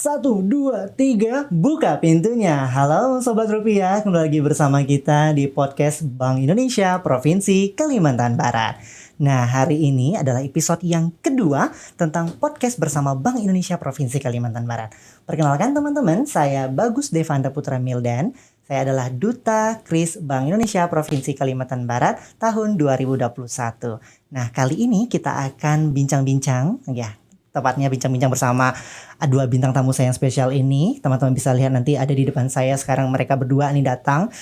1, 2, 3, buka pintunya. Halo Sobat Rupiah, kembali lagi bersama kita di podcast Bank Indonesia Provinsi Kalimantan Barat. Nah, hari ini adalah episode yang kedua tentang podcast bersama Bank Indonesia Provinsi Kalimantan Barat. Perkenalkan teman-teman, saya Bagus Devanda Putra Mildan. Saya adalah Duta Kris Bank Indonesia Provinsi Kalimantan Barat tahun 2021. Nah, kali ini kita akan bincang-bincang, tepatnya bincang-bincang bersama dua bintang tamu saya yang spesial ini. Teman-teman bisa lihat nanti ada di depan saya sekarang, mereka berdua nih datang.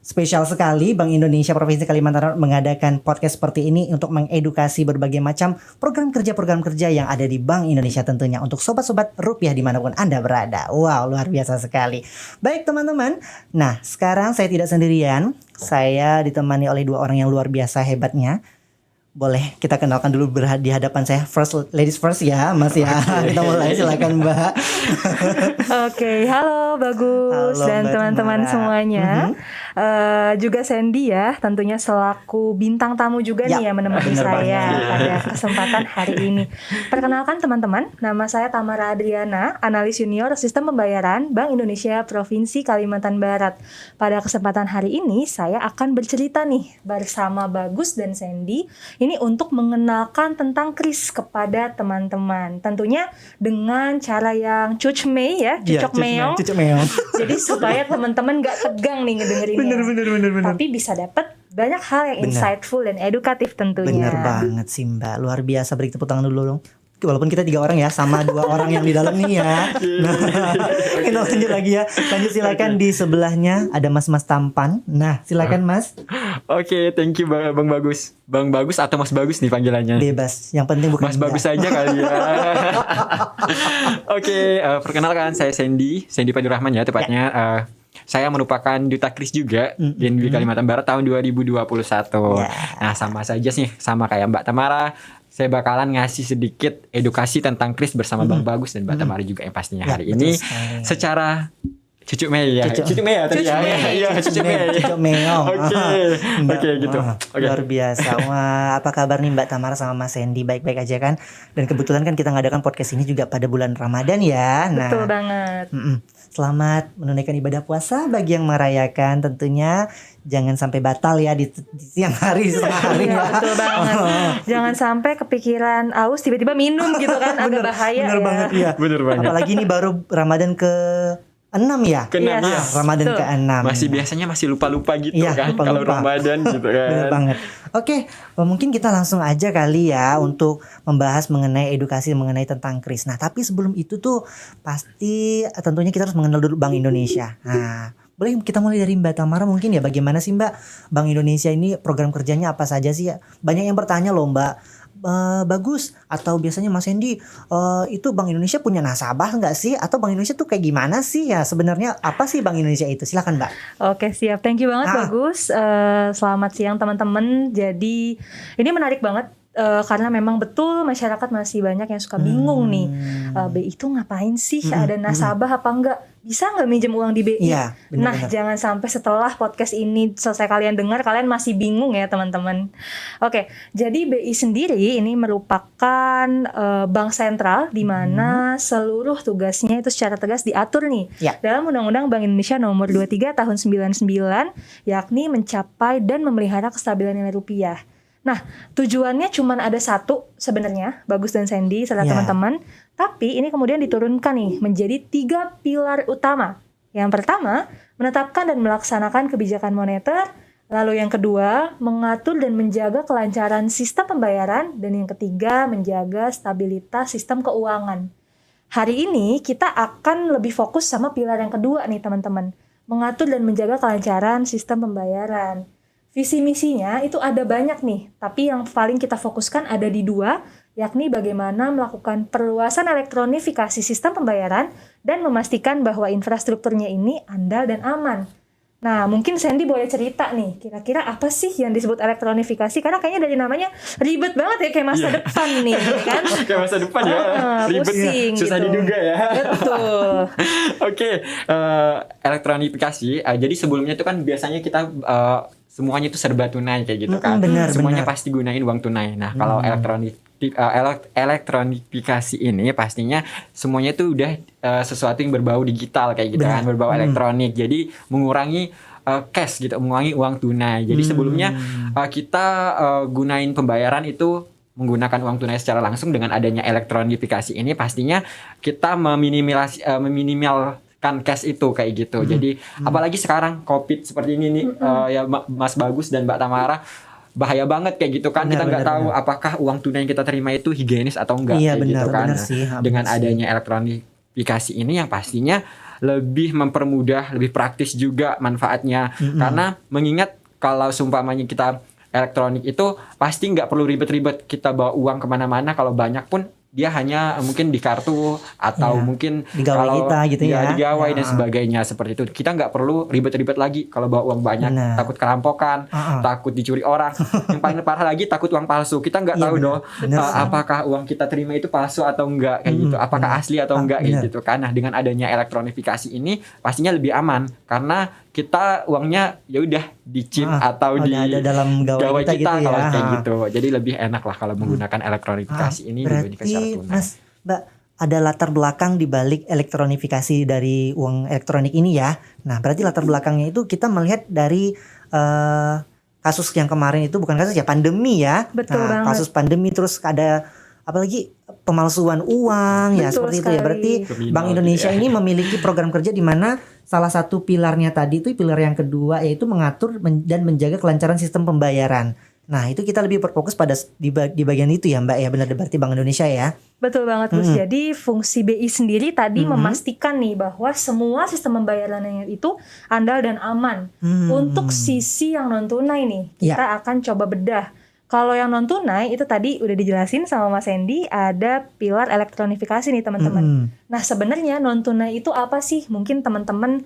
Spesial sekali Bank Indonesia Provinsi Kalimantan Barat mengadakan podcast seperti ini untuk mengedukasi berbagai macam program kerja yang ada di Bank Indonesia tentunya untuk sobat-sobat rupiah dimanapun Anda berada. Wow, luar biasa sekali. Baik teman-teman, nah sekarang saya tidak sendirian. Saya ditemani oleh dua orang yang luar biasa hebatnya. Boleh kita kenalkan dulu di hadapan saya. Ladies first ya Mas ya. Kita mulai, silakan Mbak. Oke, halo Bagus. Halo, dan Mbak teman-teman Mara. Semuanya. Juga Sandy ya, tentunya selaku bintang tamu juga nih ya menemani saya pada kesempatan hari ini. Perkenalkan teman-teman, nama saya Tamara Adriana, analis junior sistem pembayaran Bank Indonesia Provinsi Kalimantan Barat. Pada kesempatan hari ini saya akan bercerita nih bersama Bagus dan Sandy. Ini untuk mengenalkan tentang kris kepada teman-teman. Tentunya dengan cara yang cucmei ya, cucok meong. Jadi supaya teman-teman gak tegang nih ngedengerinnya. Bener. Tapi bisa dapat banyak hal yang insightful dan edukatif tentunya. Bener banget sih Mbak, luar biasa. Beri tepuk tangan dulu dong. Walaupun kita 3 orang ya, sama 2 orang yang di dalam nih ya. Nah, kita lanjut lagi ya. Lanjut silakan di sebelahnya ada Mas tampan. Nah, silakan Mas. Oke, thank you Bang Bagus. Bang Bagus atau Mas Bagus nih panggilannya? Bebas, yang penting bukan Mas Bagus aja kali ya. Oke, perkenalkan saya Sandy Padurahman ya tepatnya. Saya merupakan Duta Kris juga di Kalimantan Barat tahun 2021. Nah, sama saja sih, sama kayak Mbak Tamara. Saya bakalan ngasih sedikit edukasi tentang kris bersama Bang Bagus dan Mbak Tamara juga yang pastinya hari ini secara cucuk mei ya. Cucuk mei ya tadi ya. Iya, cucuk meong. Oke, gitu. Luar biasa. Wah, apa kabar nih Mbak Tamara sama Mas Sandy? Baik-baik aja kan? Dan kebetulan kan kita ngadakan podcast ini juga pada bulan Ramadan ya. Nah, betul banget. Selamat menunaikan ibadah puasa bagi yang merayakan. Tentunya jangan sampai batal ya di siang hari, setengah hari ya. Betul banget. Jangan sampai kepikiran aus tiba-tiba minum gitu kan, agak bahaya. Bener banget ya. Bener banget. Apalagi ini baru Ramadan ke-6 ya. Ke-6 ya. Ramadan ke-6. Biasanya masih lupa-lupa gitu kan lupa. kalau Ramadan gitu kan. Bener banget. Oke, mungkin kita langsung aja kali ya untuk membahas mengenai edukasi mengenai tentang kris. Nah, tapi sebelum itu tuh pasti tentunya kita harus mengenal dulu Bank Indonesia. Nah, boleh kita mulai dari Mbak Tamara mungkin ya, bagaimana sih Mbak Bank Indonesia ini program kerjanya apa saja sih ya? Banyak yang bertanya loh Mbak. Bagus atau biasanya Mas Hendy itu Bank Indonesia punya nasabah nggak sih, atau Bank Indonesia tuh kayak gimana sih ya sebenarnya, apa sih Bank Indonesia itu? Silakan Mbak. Oke, siap, thank you banget Bagus. Selamat siang teman-teman. Jadi ini menarik banget karena memang betul masyarakat masih banyak yang suka bingung nih, BI itu ngapain sih, ada nasabah apa enggak, bisa nggak minjem uang di BI? Iya, benar. Jangan sampai setelah podcast ini selesai kalian dengar kalian masih bingung ya teman-teman. Oke, jadi BI sendiri ini merupakan bank sentral di mana seluruh tugasnya itu secara tegas diatur nih dalam Undang-Undang Bank Indonesia Nomor 23 Tahun 99, yakni mencapai dan memelihara kestabilan nilai rupiah. Nah, tujuannya cuma ada satu sebenarnya, Bagus dan Sandy serta teman-teman. Tapi ini kemudian diturunkan nih menjadi 3 pilar utama. Yang pertama, menetapkan dan melaksanakan kebijakan moneter. Lalu yang kedua, mengatur dan menjaga kelancaran sistem pembayaran. Dan yang ketiga, menjaga stabilitas sistem keuangan. Hari ini kita akan lebih fokus sama pilar yang kedua nih teman-teman. Mengatur dan menjaga kelancaran sistem pembayaran. Visi misinya itu ada banyak nih, tapi yang paling kita fokuskan ada di 2, yakni bagaimana melakukan perluasan elektronifikasi sistem pembayaran dan memastikan bahwa infrastrukturnya ini andal dan aman. Nah, mungkin Sandy boleh cerita nih, kira-kira apa sih yang disebut elektronifikasi? Karena kayaknya dari namanya ribet banget ya, kayak masa depan nih, kan? Kayak masa depan ya, ribet, pusing, susah gitu. diduga ya. Betul. Oke, elektronifikasi. Jadi sebelumnya itu kan biasanya kita semuanya itu serba tunai kayak gitu kan. Semuanya pasti gunain uang tunai. Nah, kalau elektronifikasi ini pastinya semuanya itu udah sesuatu yang berbau digital kayak gitu kan, berbau elektronik. Jadi mengurangi cash gitu, mengurangi uang tunai. Jadi sebelumnya kita gunain pembayaran itu menggunakan uang tunai secara langsung. Dengan adanya elektronifikasi ini pastinya kita meminimalkan cash itu kayak gitu. Jadi apalagi sekarang COVID seperti ini nih, ya Mas Bagus dan Mbak Tamara, bahaya banget kayak gitu kan. Kita nggak tahu apakah uang tunai yang kita terima itu higienis atau enggak kayak gitu kan. Dengan adanya elektronifikasi ini yang pastinya lebih mempermudah, lebih praktis juga manfaatnya. Karena mengingat kalau seumpamanya kita elektronik itu pasti nggak perlu ribet-ribet kita bawa uang kemana-mana. Kalau banyak pun dia hanya mungkin di kartu atau mungkin digawai kalau kita gitu ya, digawai dan sebagainya seperti itu. Kita nggak perlu ribet-ribet lagi kalau bawa uang banyak. Takut kerampokan, takut dicuri orang. Yang paling parah lagi takut uang palsu. Kita nggak tahu dong apakah uang kita terima itu palsu atau enggak kayak gitu. Apakah asli atau enggak kayak gitu kan. Nah, dengan adanya elektronifikasi ini pastinya lebih aman karena kita uangnya ya udah dicip atau di ada dalam gawai kita gitu kalau ya. kayak gitu. Jadi lebih enak lah kalau menggunakan elektronifikasi ini dibandingkan secara tunai. Mas, Mbak, ada latar belakang di balik elektronifikasi dari uang elektronik ini ya. Nah, berarti latar belakangnya itu kita melihat dari kasus yang kemarin itu, bukan kasus ya, pandemi ya. Betul banget. Kasus pandemi, terus ada apalagi pemalsuan uang ya, seperti itu ya. Berarti Bank Indonesia ini memiliki program kerja di mana salah satu pilarnya tadi itu, pilar yang kedua yaitu mengatur dan menjaga kelancaran sistem pembayaran. Nah, itu kita lebih berfokus pada di bagian itu ya, Mbak ya. Benar, berarti Bank Indonesia ya. Betul banget, Gus. Jadi fungsi BI sendiri tadi memastikan nih bahwa semua sistem pembayarannya itu andal dan aman. Untuk sisi yang non tunai nih, kita akan coba bedah. Kalau yang non tunai itu tadi udah dijelasin sama Mas Hendy, ada pilar elektronifikasi nih teman-teman. Nah, sebenarnya non tunai itu apa sih? Mungkin teman-teman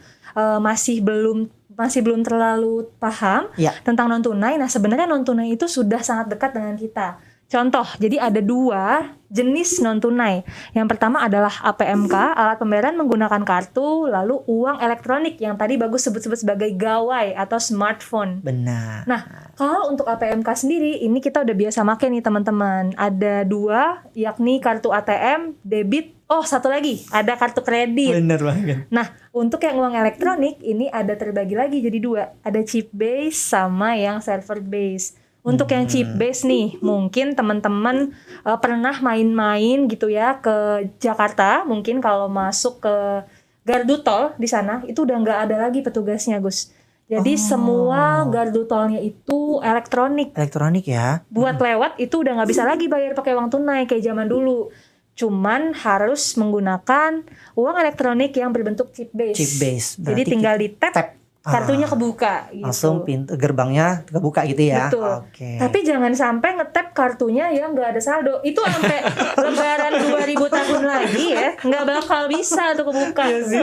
masih belum terlalu paham tentang non tunai. Nah, sebenarnya non tunai itu sudah sangat dekat dengan kita. Contoh, jadi ada 2 jenis non tunai. Yang pertama adalah APMK, alat pembayaran menggunakan kartu, lalu uang elektronik yang tadi Bagus sebut-sebut sebagai gawai atau smartphone. Benar. Nah, kalau untuk APMK sendiri, ini kita udah biasa pakai nih teman-teman. Ada 2, yakni kartu ATM, debit. Oh, satu lagi, ada kartu kredit. Benar banget. Nah, untuk yang uang elektronik, ini ada terbagi lagi jadi 2. Ada chip base sama yang server base. Untuk yang chip base nih, mungkin teman-teman pernah main-main gitu ya ke Jakarta. Mungkin kalau masuk ke gardu tol di sana, itu udah nggak ada lagi petugasnya, Gus. Jadi semua gardu tolnya itu elektronik. Elektronik ya. Buat lewat itu udah nggak bisa lagi bayar pakai uang tunai kayak zaman dulu. Cuman harus menggunakan uang elektronik yang berbentuk chip base. Chip base. Jadi tinggal di tap. Kartunya kebuka gitu. Langsung pintu gerbangnya kebuka gitu ya. Betul. Tapi jangan sampai ngetap kartunya yang nggak ada saldo. Itu sampai lebaran 2000 tahun lagi ya, nggak bakal bisa tuh kebuka. Iya sih.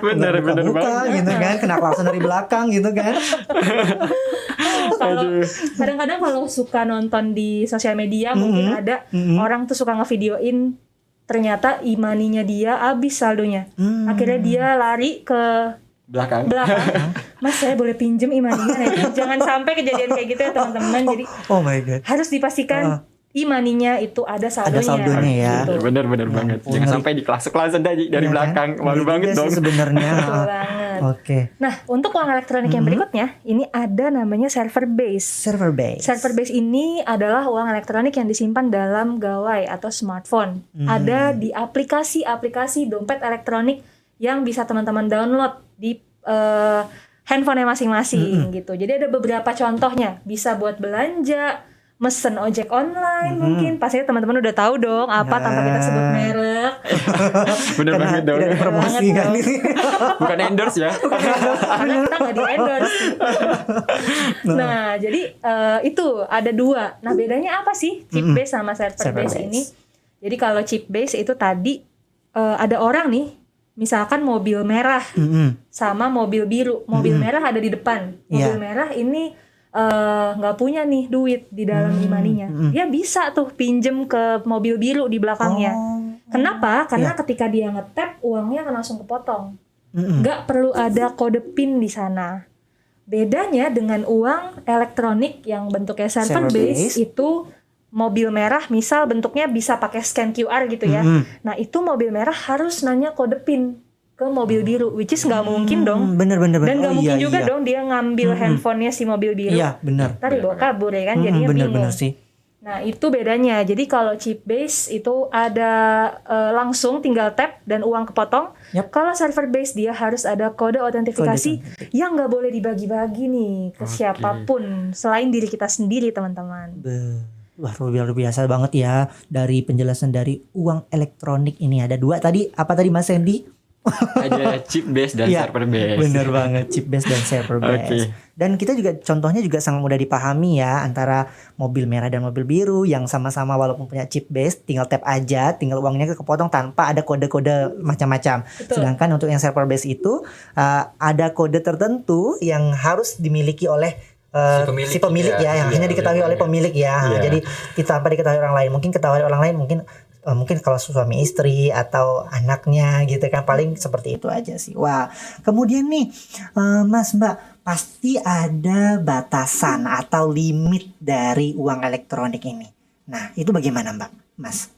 Bener banget. Gitu kan, kena langsung dari belakang gitu kan. Kalau kadang-kadang kalau suka nonton di sosial media mungkin ada orang tuh suka ngevideoin ternyata e-money-nya dia habis saldonya. Akhirnya dia lari ke belakang. Mas, saya boleh pinjem e-money-nya? Nah, jangan sampai kejadian kayak gitu ya teman-teman. Jadi oh my God, harus dipastikan e-money-nya itu ada saldonya. Ada saldonya ya. Gitu. Bener banget. Jangan sampai di kelas-kelasan dari belakang. Malu banget dong. Sebenarnya. Betul banget. Oke. Nah, untuk uang elektronik yang berikutnya, ini ada namanya server base. Server base. Server base ini adalah uang elektronik yang disimpan dalam gawai atau smartphone. Ada di aplikasi-aplikasi dompet elektronik yang bisa teman-teman download di handphonenya masing-masing gitu. Jadi ada beberapa contohnya, bisa buat belanja, mesen ojek online mungkin. Pastinya teman-teman udah tahu dong apa tanpa kita sebut merek. Bener banget dong. Tidak dipromosikan ini. Bukan endorse ya. Karena kita nggak di endorse. Nah, jadi itu ada 2. Nah, bedanya apa sih chip base sama server base ini? Jadi kalau chip base itu tadi ada orang nih, misalkan mobil merah sama mobil biru. Mobil merah ada di depan. Mobil merah ini nggak punya nih duit di dalam e-money-nya. Dia bisa tuh pinjem ke mobil biru di belakangnya. Kenapa? Karena ketika dia nge-tap, uangnya akan langsung kepotong. Nggak perlu ada kode PIN di sana. Bedanya dengan uang elektronik yang bentuknya server base itu mobil merah misal bentuknya bisa pakai scan QR gitu ya. Nah itu mobil merah harus nanya kode PIN ke mobil biru, which is nggak mungkin dong. Bener. Dan nggak mungkin juga dong dia ngambil handphonenya si mobil biru. Iya benar. Ntar dibawa kabur ya kan, jadinya bingung. Bener sih. Nah itu bedanya. Jadi kalau chip base itu ada langsung tinggal tap dan uang kepotong. Kalau server base dia harus ada kode autentifikasi yang nggak boleh dibagi-bagi nih ke siapapun selain diri kita sendiri teman-teman. Wah luar biasa banget ya dari penjelasan dari uang elektronik ini. Ada 2 tadi, apa tadi Mas Sandy? Ada chip base dan server base. Bener banget, chip base dan server base. Dan kita juga contohnya juga sangat mudah dipahami ya, antara mobil merah dan mobil biru yang sama-sama walaupun punya chip base, tinggal tap aja, tinggal uangnya kepotong tanpa ada kode-kode macam-macam. Sedangkan untuk yang server base itu ada kode tertentu yang harus dimiliki oleh si pemilik ya, yang hanya diketahui oleh pemilik ya. Jadi tanpa diketahui orang lain. Mungkin ketahui orang lain, mungkin kalau suami istri atau anaknya gitu kan, paling seperti itu aja sih. Wah, kemudian nih Mas Mbak, pasti ada batasan atau limit dari uang elektronik ini. Nah, itu bagaimana Mbak, Mas?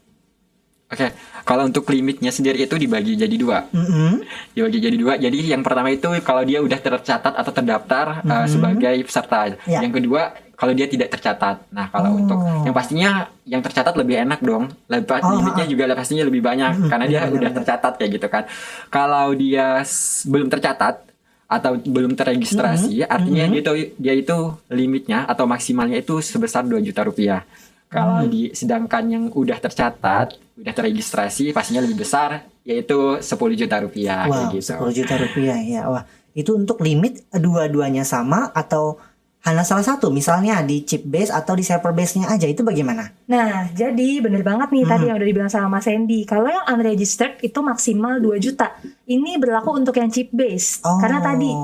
Oke, kalau untuk limitnya sendiri itu dibagi jadi 2. Dibagi jadi 2. Jadi yang pertama itu kalau dia udah tercatat atau terdaftar sebagai peserta. Yang kedua kalau dia tidak tercatat. Nah, kalau untuk yang pastinya yang tercatat lebih enak dong. Limitnya juga pastinya lebih banyak karena dia udah tercatat kayak gitu kan. Kalau dia belum tercatat atau belum terregistrasi, artinya dia itu limitnya atau maksimalnya itu sebesar 2 juta rupiah. Kalau sedangkan yang udah tercatat, udah terregistrasi, pastinya lebih besar, yaitu 10 juta rupiah. Wow, gitu. 10 juta rupiah ya. Wah, itu untuk limit dua-duanya sama atau hanya salah satu, misalnya di chip base atau di server base-nya aja, itu bagaimana? Nah, jadi bener banget nih tadi yang udah dibilang sama Mas Sandy. Kalau yang unregistered itu maksimal 2 juta. Ini berlaku untuk yang chip base. Karena tadi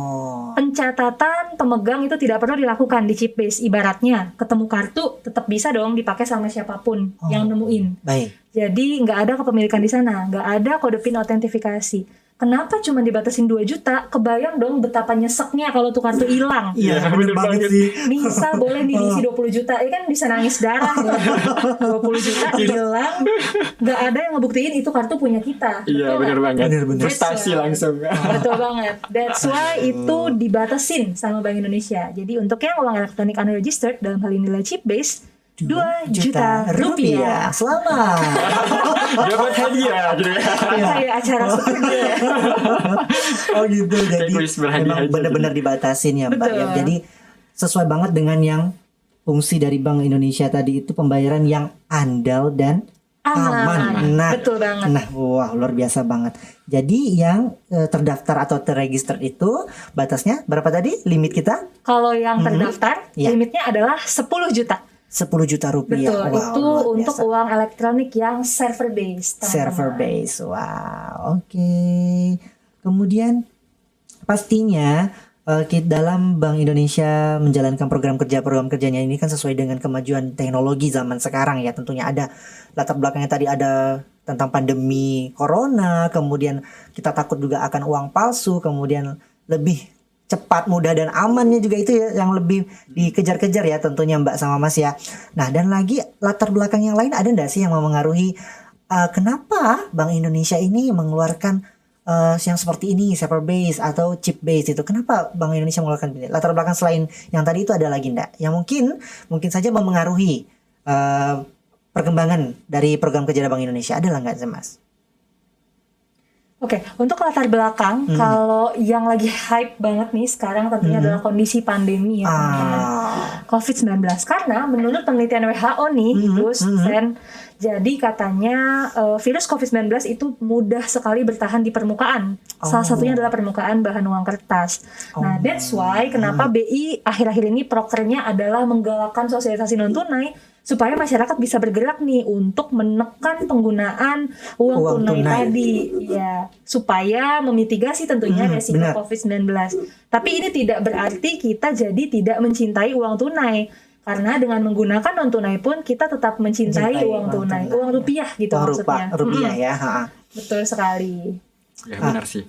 pencatatan pemegang itu tidak perlu dilakukan di chip base. Ibaratnya ketemu kartu tetap bisa dong dipakai sama siapapun yang nemuin. Baik. Jadi nggak ada kepemilikan di sana, nggak ada kode PIN autentifikasi. Kenapa cuma dibatasin 2 juta? Kebayang dong betapa nyeseknya kalau tuh kartu hilang. Iya, bener banget sih. Misal boleh diisi 20 juta, kan bisa nangis darah ya. 20 juta hilang, nggak ada yang ngebuktiin itu kartu punya kita. Iya, benar banget. Frustasi langsung. Betul banget. That's why itu dibatasin sama Bank Indonesia. Jadi untuk yang uang elektronik unregistered, dalam hal ini nilai chip base, 2 juta rupiah. Selamat. Dapat hadiah gitu ya. Kayak acara seperti ya. Oh gitu. Jadi memang benar-benar dibatasin ya Mbak ya. Jadi sesuai banget dengan yang fungsi dari Bank Indonesia tadi itu, pembayaran yang andal dan aman. Nah, betul banget. Nah, wah luar biasa banget. Jadi yang terdaftar atau terregister itu batasnya berapa tadi limit kita? Kalau yang terdaftar limitnya adalah 10 juta. 10 juta rupiah. Betul, wow, itu untuk uang elektronik yang server base. Server base, wow, oke. Kemudian pastinya dalam Bank Indonesia menjalankan program kerjanya ini kan sesuai dengan kemajuan teknologi zaman sekarang ya. Tentunya ada latar belakangnya tadi, ada tentang pandemi corona, kemudian kita takut juga akan uang palsu, kemudian lebih cepat, mudah dan amannya juga itu ya yang lebih dikejar-kejar ya tentunya Mbak sama Mas ya. Nah, dan lagi latar belakang yang lain ada nggak sih yang memengaruhi kenapa Bank Indonesia ini mengeluarkan yang seperti ini, server base atau chip base itu? Kenapa Bank Indonesia mengeluarkan ini? Latar belakang selain yang tadi itu ada lagi nggak? Yang mungkin saja memengaruhi perkembangan dari program kerja Bank Indonesia, ada lah nggak sih Mas? Oke, untuk latar belakang, kalau yang lagi hype banget nih sekarang tentunya adalah kondisi pandemi ya teman-teman. COVID-19. Karena menurut penelitian WHO nih, jadi katanya virus COVID-19 itu mudah sekali bertahan di permukaan. Salah satunya adalah permukaan bahan uang kertas. Nah, that's why kenapa BI akhir-akhir ini prokernya adalah menggalakkan sosialisasi non-tunai supaya masyarakat bisa bergerak nih untuk menekan penggunaan uang tunai tadi ya, supaya memitigasi tentunya resiko COVID-19. Tapi ini tidak berarti kita jadi tidak mencintai uang tunai, karena dengan menggunakan non tunai pun kita tetap mencintai uang tunai, uang rupiah gitu maksudnya. Rupiah ya. Betul sekali. Ya benar sih.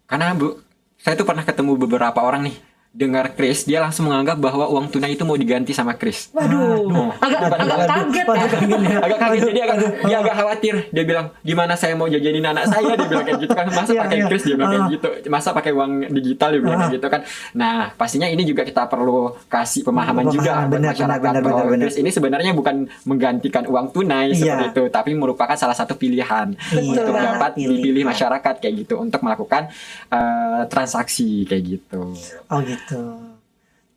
Karena Bu, saya tuh pernah ketemu beberapa orang nih dengar kris, dia langsung menganggap bahwa uang tunai itu mau diganti sama kris. Waduh, agak kaget ya. Agak kaget, jadi dia agak khawatir. Dia bilang, gimana saya mau jajanin anak saya? Dia bilang kayak gitu kan. Masa pakai kris? Dia bilang kayak gitu. Masa pakai uang digital? Dia bilang kayak gitu kan. Nah, pastinya ini juga kita perlu kasih pemahaman juga buat masyarakat bahwa kris ini sebenarnya bukan menggantikan uang tunai seperti itu, tapi merupakan salah satu pilihan untuk dapat dipilih masyarakat kayak gitu untuk melakukan transaksi kayak gitu. Oh gitu.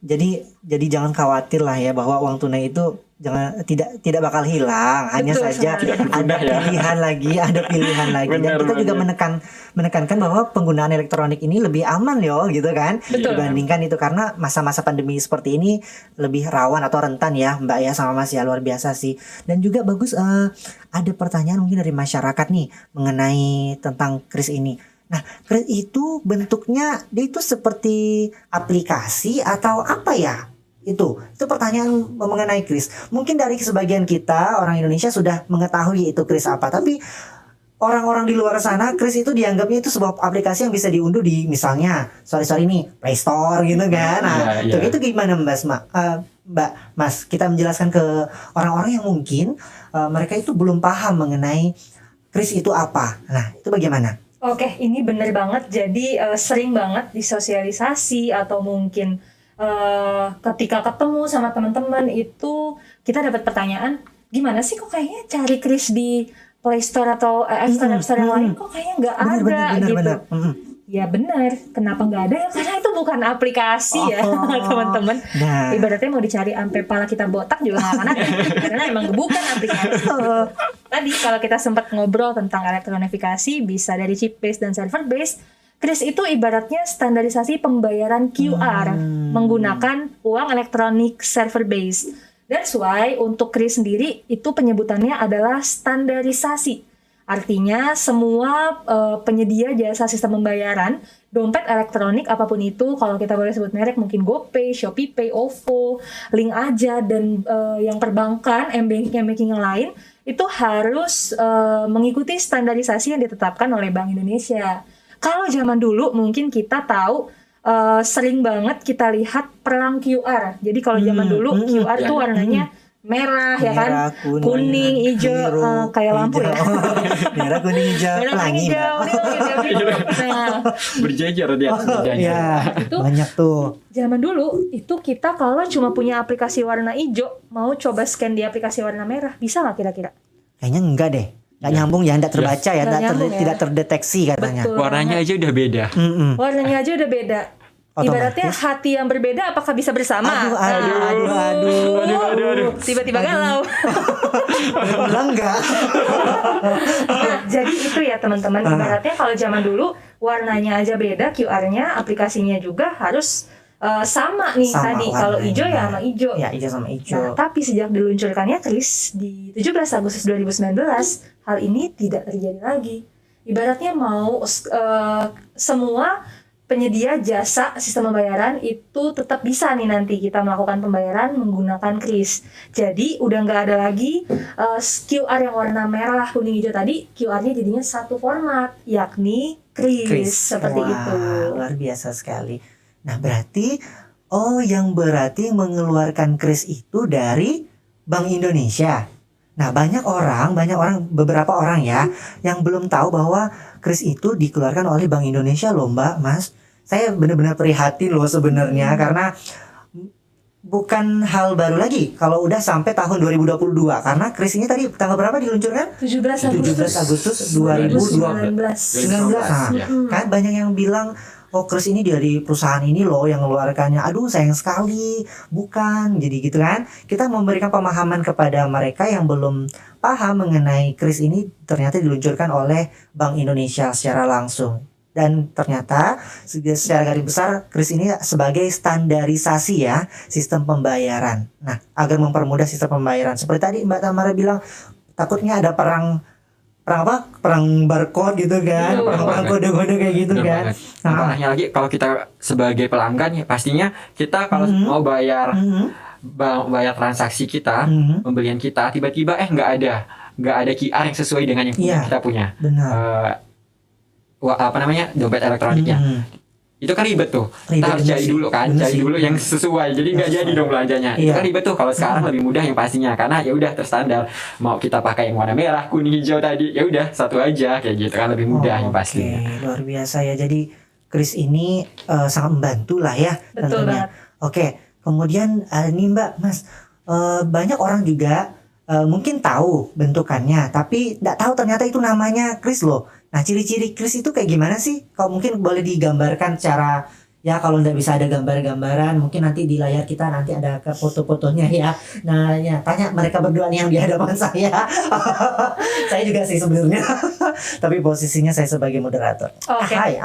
Jadi jangan khawatir lah ya bahwa uang tunai itu tidak bakal hilang. Hanya saja ada pilihan lagi, Benar, dan kita juga menekankan bahwa penggunaan elektronik ini lebih aman yo gitu kan. Dibandingkan itu, karena masa-masa pandemi seperti ini lebih rawan atau rentan ya Mbak ya sama Mas ya, luar biasa sih. Dan juga bagus ada pertanyaan mungkin dari masyarakat nih mengenai tentang kris ini. Nah, kris itu bentuknya dia itu seperti aplikasi atau apa ya? Itu pertanyaan mengenai kris. Mungkin dari sebagian kita orang Indonesia sudah mengetahui itu kris apa, tapi orang-orang di luar sana kris itu dianggapnya itu sebuah aplikasi yang bisa diunduh di misalnya sorry nih Play Store gitu kan. Nah, itu gimana Mbak Mas, kita menjelaskan ke orang-orang yang mungkin mereka itu belum paham mengenai kris itu apa. Nah, itu bagaimana? Oke, ini bener banget. Jadi sering banget disosialisasi atau mungkin ketika ketemu sama teman-teman itu kita dapat pertanyaan, gimana sih kok kayaknya cari kris di Play Store atau App Store yang lain kok kayaknya nggak ada gitu. Ya benar, kenapa nggak ada? Karena itu bukan aplikasi ya teman-teman. Nah. Ibaratnya mau dicari sampai pala kita botak juga nggak akan ada, karena emang bukan aplikasi. Tadi kalau kita sempat ngobrol tentang elektronifikasi bisa dari chip based dan server based. Kris itu ibaratnya standarisasi pembayaran QR menggunakan uang elektronik server based. That's why untuk kris sendiri itu penyebutannya adalah standarisasi. Artinya semua penyedia jasa sistem pembayaran, dompet elektronik apapun itu, kalau kita boleh sebut merek mungkin GoPay, ShopeePay, OVO, Link Aja, dan yang perbankan, M-Banking yang lain, itu harus mengikuti standarisasi yang ditetapkan oleh Bank Indonesia. Kalau zaman dulu mungkin kita tahu sering banget kita lihat perlang QR. Jadi kalau zaman dulu QR tuh warnanya merah ya kan, kuning, hijau, kayak lampu ya. Merah, kuning, hijau, pelangi. Nah, berjejer dia. Ya, itu banyak tuh. Zaman dulu itu kita kalau cuma punya aplikasi warna hijau, mau coba scan di aplikasi warna merah, bisa nggak kira-kira? Kayaknya enggak deh. Nggak nyambung ya, nggak terbaca ya, tidak terdeteksi katanya. Betul. Warnanya aja udah beda. Warnanya aja udah beda. Ibaratnya hati yang berbeda apakah bisa bersama? Aduh. Tiba-tiba galau. Enggak. Nah, jadi itu ya teman-teman. Ibaratnya kalau zaman dulu warnanya aja beda, QR-nya, aplikasinya juga harus sama nih tadi. Kalau hijau ya sama hijau. Ya, hijau sama hijau. Nah, tapi sejak diluncurkannya kris di 17 Agustus 2019, hal ini tidak terjadi lagi. Ibaratnya mau semua penyedia jasa sistem pembayaran itu tetap bisa nih nanti kita melakukan pembayaran menggunakan kris. Jadi udah nggak ada lagi QR yang warna merah, kuning, hijau tadi, QR-nya jadinya satu format, yakni kris. Seperti itu. Luar biasa sekali. Nah berarti yang mengeluarkan kris itu dari Bank Indonesia. Nah beberapa orang ya yang belum tahu bahwa kris itu dikeluarkan oleh Bank Indonesia loh Mbak, Mas. Saya benar-benar prihatin loh sebenarnya karena bukan hal baru lagi kalau udah sampai tahun 2022, karena kris ini tadi tanggal berapa diluncurkan? 17 Agustus 2019. Nah, kan banyak yang bilang kris ini dari perusahaan ini loh yang mengeluarkannya. Aduh sayang sekali, bukan. Jadi gitu kan. Kita memberikan pemahaman kepada mereka yang belum paham mengenai kris ini ternyata diluncurkan oleh Bank Indonesia secara langsung. Dan ternyata secara garis besar kris ini sebagai standarisasi ya sistem pembayaran. Nah, agar mempermudah sistem pembayaran. Seperti tadi Mbak Tamara bilang, takutnya ada perang barcode gitu kan, perang kode-kode kayak gitu kan. Nah, parahnya lagi kalau kita sebagai pelanggan ya pastinya kita kalau mau bayar transaksi kita, pembelian kita, tiba-tiba nggak ada QR yang sesuai dengan yang kita punya. Benar. Dompet elektroniknya. itu kan ribet tuh. Ribet, Kita harus bener cari sih. dulu kan, Bener cari sih. dulu yang sesuai. Jadi nggak Yang jadi sesuai. dong belanjanya. Itu Iya. kan ribet tuh. Kalau sekarang lebih mudah yang pastinya, karena ya udah terstandar. Mau kita pakai yang warna merah, kuning, hijau tadi, ya udah satu aja kayak gitu kan lebih mudah yang pastinya. Oke, luar biasa ya. Jadi kris ini sangat membantu lah ya Betul tentunya. banget. Oke, kemudian nih Mbak, Mas, banyak orang juga mungkin tahu bentukannya, tapi nggak tahu ternyata itu namanya kris loh. Nah, ciri-ciri kris itu kayak gimana sih? Kalau mungkin boleh digambarkan secara, ya kalau nggak bisa ada gambar-gambaran, mungkin nanti di layar kita nanti ada ke foto-fotonya ya. Nah, ya tanya mereka berdua nih yang di hadapan saya. Saya juga sih sebenarnya, tapi posisinya saya sebagai moderator. Oke. Hai,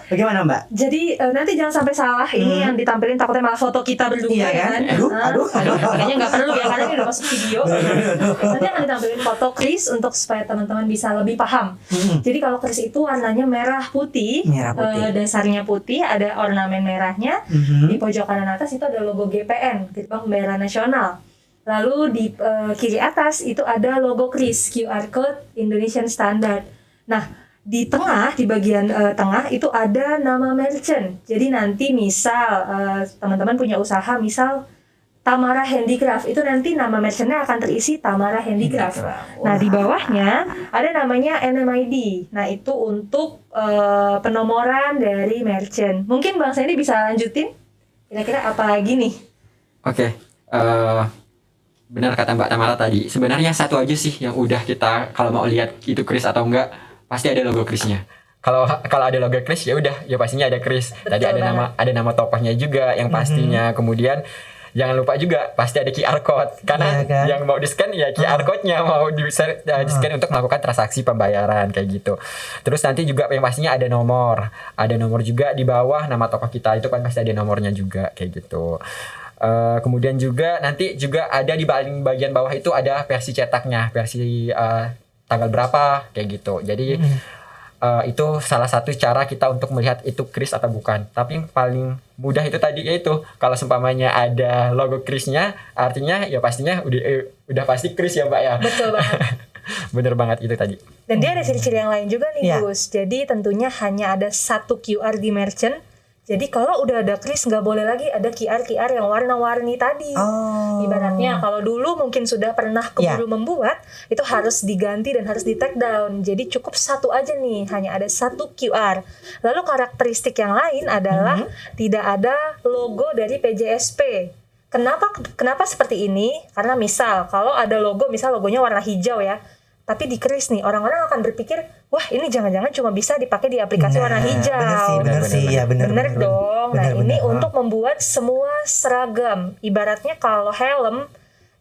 bagaimana Mbak? Jadi nanti jangan sampai salah, ini yang ditampilin takutnya malah foto kita berdua Iya ya kan? kan. Aduh. Kayaknya nggak perlu ya karena ini udah masuk video. Nanti akan ditampilin foto kris untuk supaya teman-teman bisa lebih paham. Jadi kalau kris itu warnanya merah putih, Merah putih. dasarnya putih, ada ornamen merahnya. Di pojok kanan atas itu ada logo GPN, Gerbang Pembayaran Nasional. Lalu di kiri atas itu ada logo kris, QR Code Indonesian Standard. Nah, di tengah, di bagian tengah itu ada nama merchant. Jadi nanti misal teman-teman punya usaha, misal Tamara Handicraft, itu nanti nama merchantnya akan terisi Tamara Handicraft. Nah, di bawahnya ada namanya NMID. Nah, itu untuk penomoran dari merchant. Mungkin Bang Sandy bisa lanjutin? Kira-kira apa lagi nih? Oke, benar kata Mbak Tamara tadi. Sebenarnya satu aja sih yang udah kita kalau mau lihat itu kris atau enggak, pasti ada logo krisnya. Kalau ada logo kris ya udah, ya pastinya ada kris. Tadi Betul ada nama tokohnya juga yang pastinya. Kemudian jangan lupa juga pasti ada QR code, karena Iya kan? yang mau di-scan ya QR code-nya mau di-scan untuk melakukan transaksi pembayaran kayak gitu. Terus nanti juga yang pastinya ada nomor juga di bawah nama toko kita, itu kan pasti ada nomornya juga kayak gitu. Kemudian juga nanti juga ada di bagian bawah itu ada versi cetaknya, versi tanggal berapa kayak gitu. Jadi itu salah satu cara kita untuk melihat itu kris atau bukan. Tapi yang paling mudah itu tadi yaitu kalau seumpamanya ada logo krisnya, artinya ya pastinya udah pasti kris ya Mbak ya. Betul banget. Bener banget itu tadi. Dan dia ada ciri-ciri yang lain juga nih, Iya. Gus. Jadi tentunya hanya ada satu QR di merchant. Jadi kalau udah ada kris nggak boleh lagi ada QR yang warna-warni tadi. Oh. Ibaratnya kalau dulu mungkin sudah pernah keburu membuat, itu harus diganti dan harus di take down. Jadi cukup satu aja nih, hanya ada satu QR. Lalu karakteristik yang lain adalah tidak ada logo dari PJSP. Kenapa seperti ini? Karena misal kalau ada logo, misal logonya warna hijau ya, tapi di kris nih, orang-orang akan berpikir, wah ini jangan-jangan cuma bisa dipakai di aplikasi warna hijau. Bener sih, ya bener Dong. Nah, Bener, ini bener. untuk membuat semua seragam. Ibaratnya kalau helm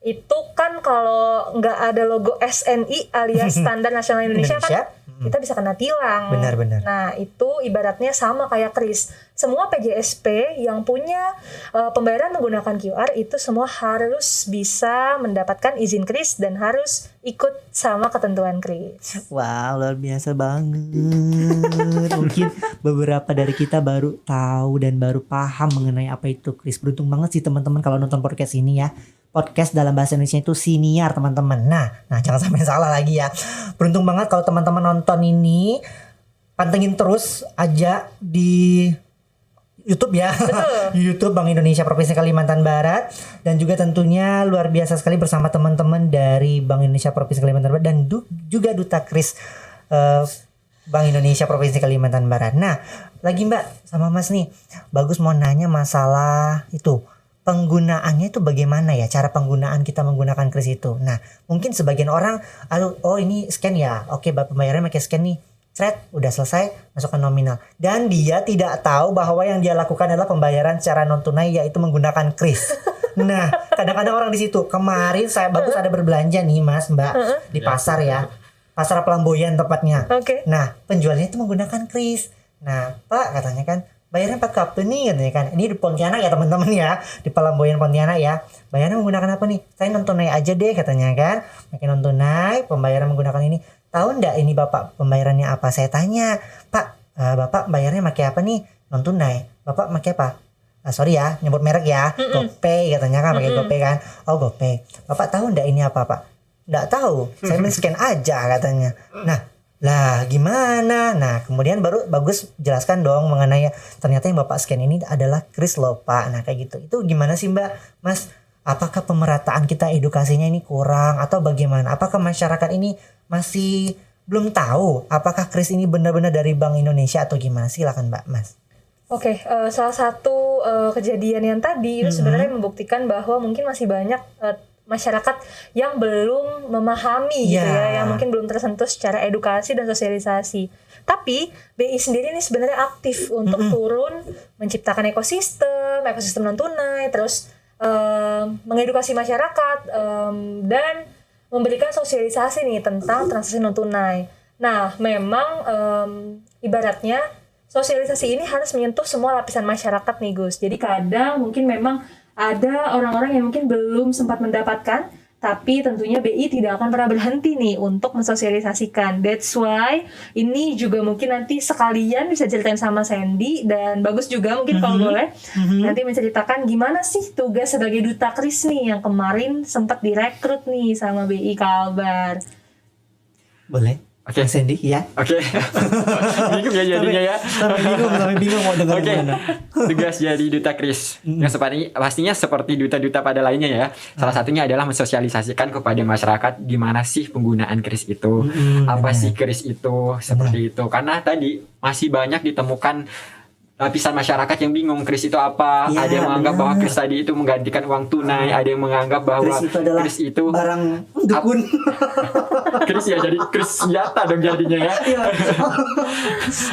itu kan kalau nggak ada logo SNI alias Standar Nasional Indonesia kan kita bisa kena tilang. Benar. Nah, itu ibaratnya sama kayak kris. Semua PJSP yang punya pembayaran menggunakan QR itu semua harus bisa mendapatkan izin kris dan harus ikut sama ketentuan kris. Wow, luar biasa banget. Mungkin beberapa dari kita baru tahu dan baru paham mengenai apa itu kris. Beruntung banget sih teman-teman kalau nonton podcast ini ya. Podcast dalam bahasa Indonesia itu siniar teman-teman. Nah jangan sampai salah lagi ya. Beruntung banget kalau teman-teman nonton ini, pantengin terus aja di YouTube ya. Betul. YouTube Bank Indonesia Provinsi Kalimantan Barat, dan juga tentunya luar biasa sekali bersama teman-teman dari Bank Indonesia Provinsi Kalimantan Barat dan juga Duta Kris Bank Indonesia Provinsi Kalimantan Barat. Nah, lagi Mbak sama Mas nih, bagus mau nanya masalah itu. Penggunaannya itu bagaimana ya, cara penggunaan kita menggunakan kris itu. Nah, mungkin sebagian orang, oh ini scan ya, oke pembayarannya pakai scan nih, thread udah selesai, masukkan nominal, dan dia tidak tahu bahwa yang dia lakukan adalah pembayaran secara non tunai, yaitu menggunakan kris. Nah, kadang-kadang orang di situ. Kemarin saya bagus ada berbelanja nih Mas Mbak di pasar ya, pasar Pelamboyan tepatnya. Oke. Nah, penjualnya itu menggunakan kris. Nah, Pak katanya kan, bayarnya pakai apa nih katanya kan. Ini di Pontianak ya teman-teman ya, di Pelamboyan Pontianak ya. Bayarnya menggunakan apa nih? Saya non tunai aja deh katanya kan. Pakai non tunai, pembayaran menggunakan ini. Tahu enggak ini Bapak pembayarannya apa? Saya tanya, Pak, Bapak bayarnya pakai apa nih? Non tunai. Bapak pakai apa? Sorry ya, nyebut merek ya. GoPay katanya kan, pakai GoPay kan. Oh, GoPay. Bapak tahu enggak ini apa, Pak? Enggak tahu. Saya men-scan aja katanya. Nah, Lah gimana? Nah kemudian baru bagus jelaskan dong mengenai ternyata yang Bapak scan ini adalah kris loh Pak. Nah kayak gitu. Itu gimana sih Mbak? Mas, apakah pemerataan kita edukasinya ini kurang atau bagaimana? Apakah masyarakat ini masih belum tahu apakah kris ini benar-benar dari Bank Indonesia atau gimana? Silakan Mbak Mas. Oke, salah satu kejadian yang tadi itu sebenarnya membuktikan bahwa mungkin masih banyak masyarakat yang belum memahami gitu ya, yang mungkin belum tersentuh secara edukasi dan sosialisasi. Tapi BI sendiri ini sebenarnya aktif untuk turun menciptakan ekosistem non tunai, terus mengedukasi masyarakat dan memberikan sosialisasi nih tentang transaksi non tunai. Nah, memang ibaratnya sosialisasi ini harus menyentuh semua lapisan masyarakat nih Gus. Jadi kadang mungkin memang ada orang-orang yang mungkin belum sempat mendapatkan, tapi tentunya BI tidak akan pernah berhenti nih untuk mensosialisasikan. That's why ini juga mungkin nanti sekalian bisa ceritain sama Sandy, dan bagus juga mungkin kalau boleh nanti menceritakan gimana sih tugas sebagai duta kris nih yang kemarin sempat direkrut nih sama BI Kalbar. Boleh? Oke. Sandy ya. Oke. Bingung ya jadinya ya. Sampai bingung mau dengar gimana. Tugas jadi duta kris. Yang pastinya seperti duta-duta pada lainnya ya. Salah satunya adalah mensosialisasikan kepada masyarakat gimana sih penggunaan kris itu. Apa sih kris itu, seperti itu. Karena tadi masih banyak ditemukan lapisan masyarakat yang bingung kris itu apa. Ya, ada yang menganggap bahwa kris tadi itu menggantikan uang tunai. Ada yang menganggap bahwa kris itu barang dukun. Kris ya jadi kris nyata dong jadinya ya.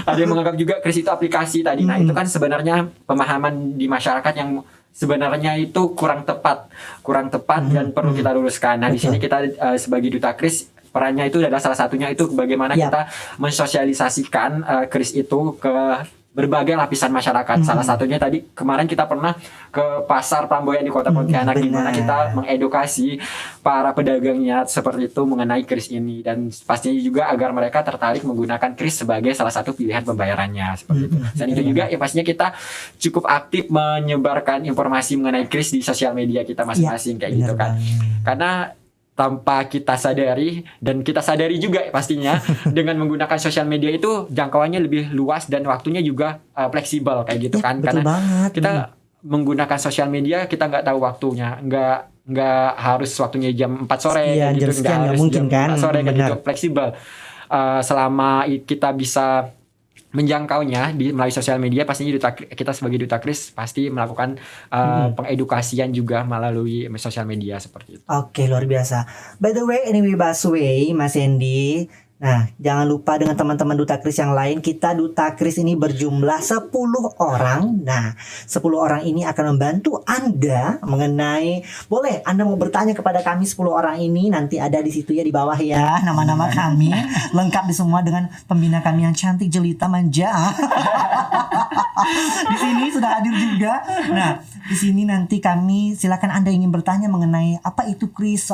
Ada yang menganggap juga kris itu aplikasi tadi. Nah itu kan sebenarnya pemahaman di masyarakat yang sebenarnya itu kurang tepat dan perlu kita luruskan. Nah di sini kita sebagai duta kris, perannya itu adalah salah satunya itu bagaimana kita mensosialisasikan kris itu ke berbagai lapisan masyarakat. Salah satunya tadi kemarin kita pernah ke pasar Pamboyan di Kota Pontianak, di mana kita mengedukasi para pedagangnya seperti itu mengenai kris ini, dan pastinya juga agar mereka tertarik menggunakan kris sebagai salah satu pilihan pembayarannya seperti itu. Dan itu juga ya pastinya kita cukup aktif menyebarkan informasi mengenai kris di sosial media kita masing-masing kayak gitu kan. Karena tanpa kita sadari, dan kita sadari juga pastinya dengan menggunakan sosial media itu jangkauannya lebih luas dan waktunya juga fleksibel kayak gitu kan. Karena kita menggunakan sosial media, kita nggak tahu waktunya, nggak harus waktunya jam 4 sore kayak gitu, nggak harus mungkin jam 4 sore kayak gitu, fleksibel. Selama kita bisa menjangkaunya melalui sosial media, pastinya kita sebagai duta kris pasti melakukan pengedukasian juga melalui sosial media seperti itu. Oke, luar biasa. By the way, anyway Busway, Mas Sandy, nah jangan lupa dengan teman-teman duta kris yang lain, kita duta kris ini berjumlah 10 orang. Nah 10 orang ini akan membantu Anda mengenai, boleh Anda mau bertanya kepada kami 10 orang ini, nanti ada di situ ya di bawah ya nama-nama kami, lengkap di semua dengan pembina kami yang cantik, jelita, manja. Di sini sudah hadir juga. Nah di sini nanti kami silakan Anda ingin bertanya mengenai apa itu kris,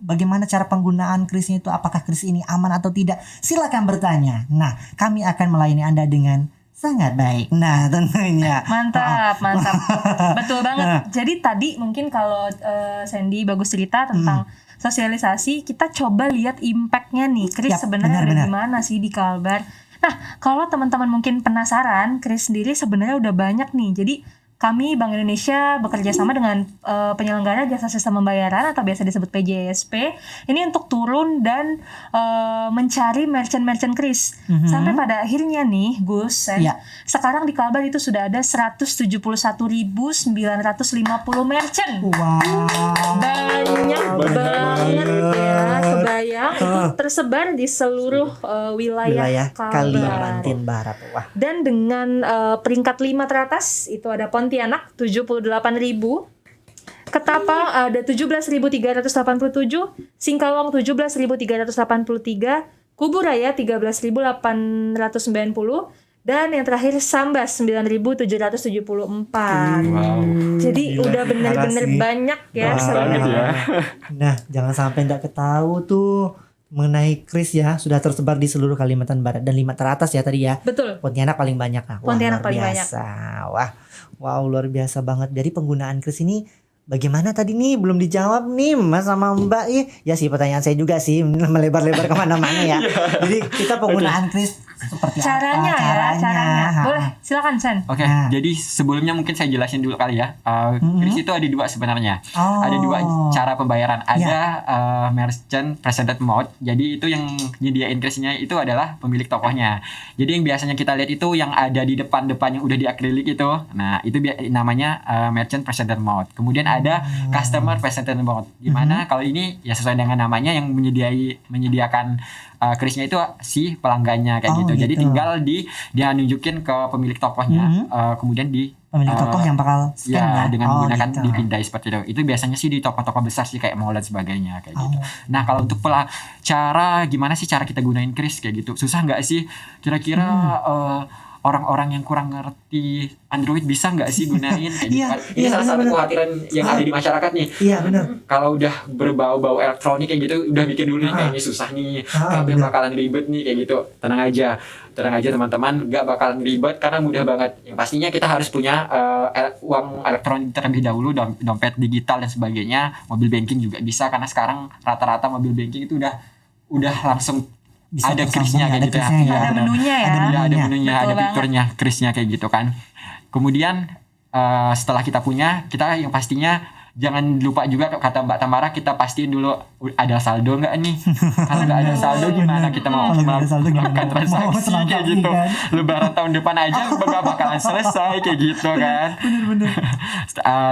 bagaimana cara penggunaan krisnya itu, apakah kris ini aman atau tidak, silakan bertanya. Nah, kami akan melayani Anda dengan sangat baik. Nah, tentunya. Mantap. Betul banget. Jadi tadi mungkin kalau Sandy bagus cerita tentang sosialisasi, kita coba lihat impact-nya nih. Kris sebenarnya ada di mana sih di Kalbar. Nah, kalau teman-teman mungkin penasaran, kris sendiri sebenarnya udah banyak nih. Jadi kami Bank Indonesia bekerja sama dengan penyelenggara jasa sistem pembayaran atau biasa disebut PJSP ini untuk turun dan mencari merchant kris. Sampai pada akhirnya nih Gus, sekarang di Kalbar itu sudah ada 171.950 merchant. Wow. Banyak banget ya, kebayang itu tersebar di seluruh wilayah Kalimantan Barat. Wah. Dan dengan peringkat 5 teratas itu ada Pontianak 78.000, Ketapang ada 17.387, Singkawang 17.383, Kuburaya 13.890, dan yang terakhir Sambas 9.774. Jadi udah bener-bener banyak ya. Nah, jangan sampai nggak ketahui tuh mengenai kris ya, sudah tersebar di seluruh Kalimantan Barat dan 5 teratas ya tadi ya. Betul. Pontianak paling banyak. Pontianak paling biasa. Banyak. Wow, luar biasa banget. Jadi penggunaan kris ini bagaimana tadi nih belum dijawab nih Mas sama Mbak. Ya sih pertanyaan saya juga sih melebar-lebar kemana-mana ya. Jadi kita penggunaan kris seperti Caranya apa? ya, caranya. Boleh, silakan Sen. Oke, jadi sebelumnya mungkin saya jelasin dulu kali ya. Kris itu ada dua sebenarnya. Oh. Ada dua cara pembayaran. Ada merchant presented mode. Jadi itu yang nyediain krisnya itu adalah pemilik tokohnya. Jadi yang biasanya kita lihat itu yang ada di depan-depan yang udah di akrilik itu. Nah, itu namanya merchant presented mode. Kemudian ada customer presented mode. Dimana kalau ini ya sesuai dengan namanya yang menyediakan krisnya itu si pelanggannya kayak gitu. Jadi tinggal dia nunjukin ke pemilik tokohnya, kemudian di pemilik tokoh yang bakal scan ya, dengan menggunakan gitu. dipindai seperti itu. Itu biasanya sih di toko-toko besar sih kayak mall dan sebagainya kayak gitu. Nah kalau untuk gimana sih cara kita gunain kris kayak gitu? Susah nggak sih? Kira-kira orang-orang yang kurang ngerti Android bisa nggak sih gunain kayak gitu kan? Ini salah satu kekhawatiran yang ada di masyarakat nih. Iya benar. Kalau udah berbau-bau elektronik kayak gitu, udah mikir dulu nih kayaknya susah nih, tapi bakalan ribet nih kayak gitu. Tenang aja teman-teman, nggak bakalan ribet karena mudah banget. Yang pastinya kita harus punya uang elektronik terlebih dahulu, dompet digital dan sebagainya, mobil banking juga bisa karena sekarang rata-rata mobil banking itu udah langsung bisa ada krisnya kayak gitu ya. Ada menunya ya. Ada menunya, Betul ada fiturnya, krisnya kayak gitu kan. Kemudian setelah kita punya, kita yang pastinya jangan lupa juga kata Mbak Tamara, kita pastiin dulu ada saldo nggak nih. Kalau nggak ada saldo gimana kita mau melakukan transaksi kayak gitu. Lebaran tahun depan aja nggak bakalan selesai kayak gitu kan.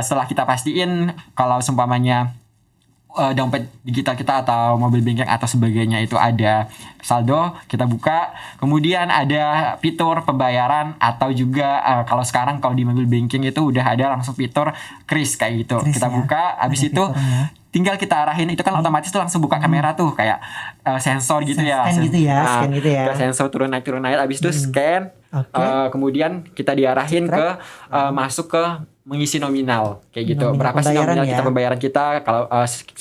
Setelah kita pastiin kalau seumpamanya dompet digital kita atau mobil banking atau sebagainya itu ada saldo, kita buka. Kemudian ada fitur pembayaran atau juga kalau sekarang kalau di mobil banking itu udah ada langsung fitur kris kayak gitu. Kita buka, habis itu tinggal kita arahin, itu kan otomatis tuh langsung buka kamera tuh kayak sensor gitu ya. Scan gitu ya. Sensor turun naik, habis itu scan. Kemudian kita diarahin ke masuk ke mengisi nominal kayak gitu. Berapa sih nominal kita pembayaran kita? Kalau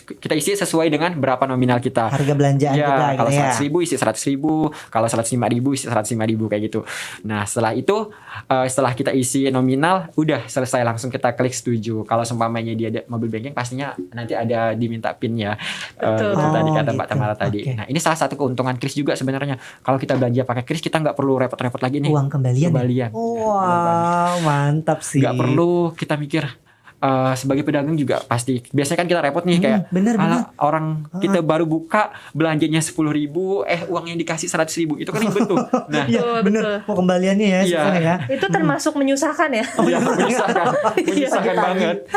kita isi sesuai dengan berapa nominal kita. Harga belanjaan kita. Kalau 100.000 isi 100.000, kalau 105.000 isi 105.000 kayak gitu. Nah setelah itu setelah kita isi nominal udah selesai, langsung kita klik setuju. Kalau seumpamanya dia ada mobil banking pastinya nanti ada diminta PIN ya. Itu tadi kata Mbak Tamara tadi. Nah ini salah satu keuntungan kris juga sebenarnya. Kalau kita belanja pakai kris kita nggak perlu repot-repot lagi nih. Uang kembalian. Wow, mantap sih. Nggak perlu kita mikir. Sebagai pedagang juga pasti biasanya kan kita repot nih kayak orang kita baru buka belanjanya 10.000 uang yang dikasih 100.000 itu kan ribet tuh. Nah bener kembaliannya ya, ya. Itu termasuk menyusahkan ya. Menyusahkan banget.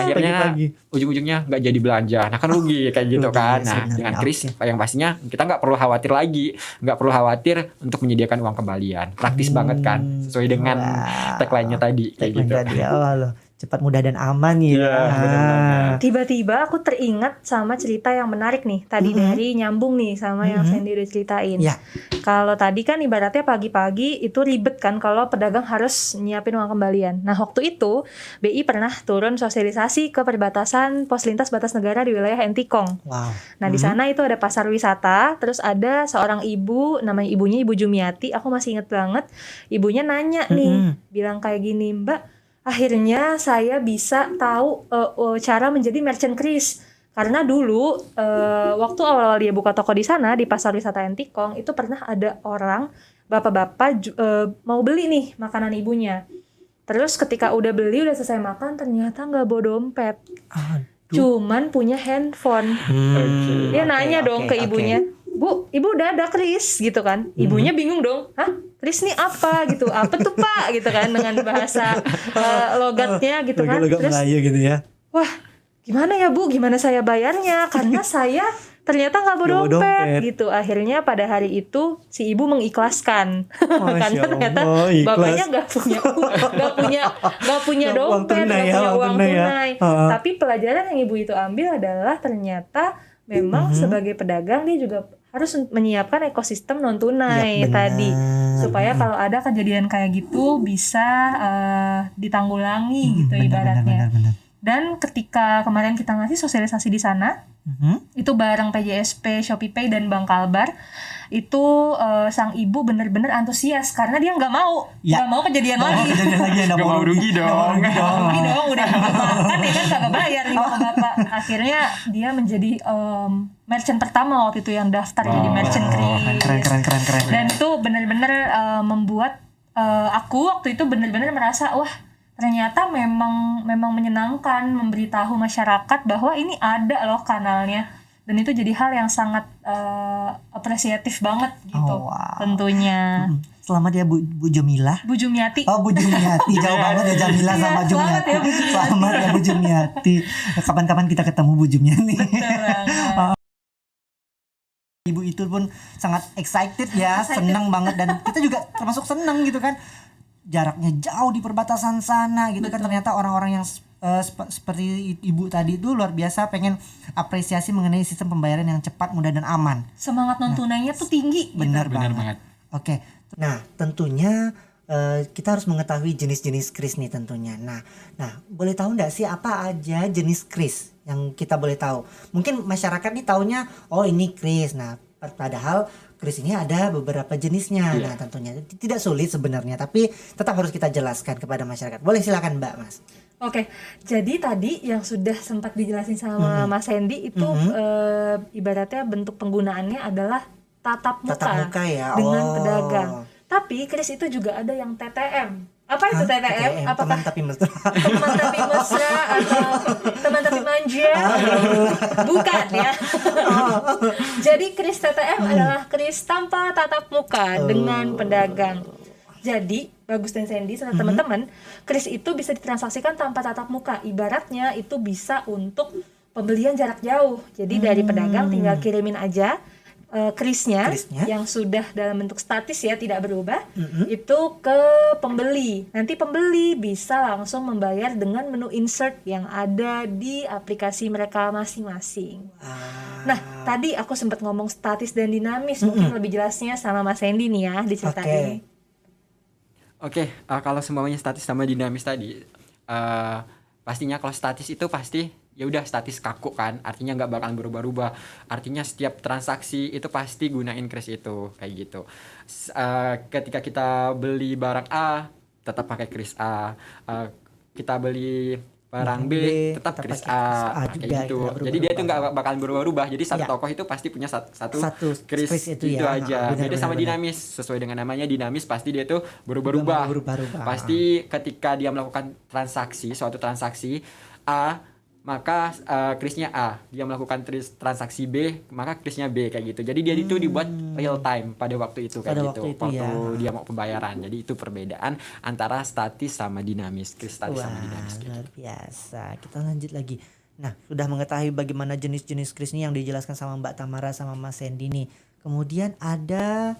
Akhirnya ujung-ujungnya nggak jadi belanja, nah kan rugi kayak gitu kan. Nah dengan kris yang pastinya kita nggak perlu khawatir lagi, nggak perlu khawatir untuk menyediakan uang kembalian. Praktis banget kan, sesuai dengan tagline-nya tadi kayak gitu. Cepat, mudah, dan aman ya. Tiba-tiba aku teringat sama cerita yang menarik nih. Tadi dari nyambung nih sama yang Sandy udah ceritain. Kalau tadi kan ibaratnya pagi-pagi itu ribet kan kalau pedagang harus nyiapin uang kembalian. Nah waktu itu BI pernah turun sosialisasi ke perbatasan pos lintas batas negara di wilayah Entikong. Nah di sana itu ada pasar wisata. Terus ada seorang ibu, namanya ibunya Ibu Jumiati. Aku masih inget banget. Ibunya nanya nih, bilang kayak gini, Mbak, akhirnya saya bisa tahu cara menjadi merchant kris. Karena dulu waktu awal-awal dia buka toko di sana di pasar wisata Entikong itu pernah ada orang bapak-bapak mau beli nih makanan ibunya. Terus ketika udah beli udah selesai makan ternyata nggak bawa dompet, cuman punya handphone. Dia nanya dong ke ibunya, Bu, ibu udah ada kris gitu kan? Ibunya bingung dong, hah? Kris nih apa gitu? Apa tuh Pak? Gitu kan dengan bahasa logatnya gitu kan? Logat Melayu gitu ya. Wah, gimana ya Bu? Gimana saya bayarnya? Karena saya ternyata nggak bawa dompet gitu. Akhirnya pada hari itu si ibu mengikhlaskan karena ternyata bapaknya nggak punya dompet, nggak punya uang tunai. Tapi pelajaran yang ibu itu ambil adalah ternyata memang sebagai pedagang dia juga harus menyiapkan ekosistem non tunai tadi supaya kalau ada kejadian kayak gitu bisa ditanggulangi gitu ibaratnya. Benar. Dan ketika kemarin kita ngasih sosialisasi di sana, itu bareng PJSP, ShopeePay dan Bank Kalbar, itu sang ibu benar-benar antusias karena dia nggak mau kejadian lagi. Nggak mau rugi dong. Rugi dong, udah makan ya kan kagak bayar nih sama bapak. Akhirnya dia menjadi merchant pertama waktu itu yang daftar jadi merchant Kris. Keren. Dan itu benar-benar membuat aku waktu itu benar-benar merasa wah ternyata memang menyenangkan memberitahu masyarakat bahwa ini ada loh kanalnya, dan itu jadi hal yang sangat apresiatif banget gitu. Tentunya. Selamat ya Bu Jumilah. Bu Jumiati. Oh, Bu Jumiati. Jauh banget ya Jamila sama Jumiati. Selamat ya Bu Jumiati. Kapan-kapan kita ketemu Bu Jumiati. Betul. Ibu itu pun sangat excited ya, senang banget, dan kita juga termasuk senang gitu kan. Jaraknya jauh di perbatasan sana gitu. Betul. Kan ternyata orang-orang yang seperti ibu tadi itu luar biasa pengen apresiasi mengenai sistem pembayaran yang cepat, mudah dan aman. Semangat non tunainya tuh tinggi. Benar gitu. banget. Oke. Nah, tentunya kita harus mengetahui jenis-jenis kris nih tentunya. Nah, boleh tahu nggak sih apa aja jenis kris yang kita boleh tahu? Mungkin masyarakat nih taunya, oh ini kris. Nah, padahal kris ini ada beberapa jenisnya. Nah, tentunya tidak sulit sebenarnya, tapi tetap harus kita jelaskan kepada masyarakat. Boleh silakan Mbak, Mas. Oke, jadi tadi yang sudah sempat dijelasin sama Mas Hendy itu ibaratnya bentuk penggunaannya adalah tatap muka ya. dengan pedagang. Tapi kris itu juga ada yang TTM. Apa itu TTM? Apakah teman tapi mesra? Teman tapi mesra atau teman tapi manja? Bukan ya. Jadi kris TTM adalah kris tanpa tatap muka dengan pedagang. Jadi Bagus dan Sandy serta teman-teman, kris itu bisa ditransaksikan tanpa tatap muka. Ibaratnya itu bisa untuk pembelian jarak jauh. Jadi dari pedagang tinggal kirimin aja krisnya yang sudah dalam bentuk statis ya, tidak berubah, itu ke pembeli. Nanti pembeli bisa langsung membayar dengan menu insert yang ada di aplikasi mereka masing-masing. Nah, tadi aku sempat ngomong statis dan dinamis, mungkin lebih jelasnya sama Mas Hendy nih ya diceritain. Oke, kalau semuanya statis sama dinamis tadi, pastinya kalau statis itu pasti ya udah statis kaku kan, artinya nggak bakalan berubah-ubah, artinya setiap transaksi itu pasti gunain kris itu kayak gitu. Ketika kita beli barang A tetap pakai kris A, kita beli barang B tetap kris A kayak gitu. Jadi dia tuh nggak bakalan berubah-ubah. Jadi satu toko itu pasti punya satu kris itu ya, aja. Beda sama dinamis, sesuai dengan namanya dinamis pasti dia tuh berubah-ubah. Pasti ketika dia melakukan suatu transaksi A, maka krisnya A, dia melakukan transaksi B, maka krisnya B kayak gitu. Jadi dia itu dibuat real time pada waktu itu kayak gitu. Waktu dia mau pembayaran. Jadi itu perbedaan antara statis sama dinamis, kris statis sama dinamis. Luar biasa. Kita lanjut lagi. Nah, sudah mengetahui bagaimana jenis-jenis kris ini yang dijelaskan sama Mbak Tamara sama Mas Sandy nih. Kemudian ada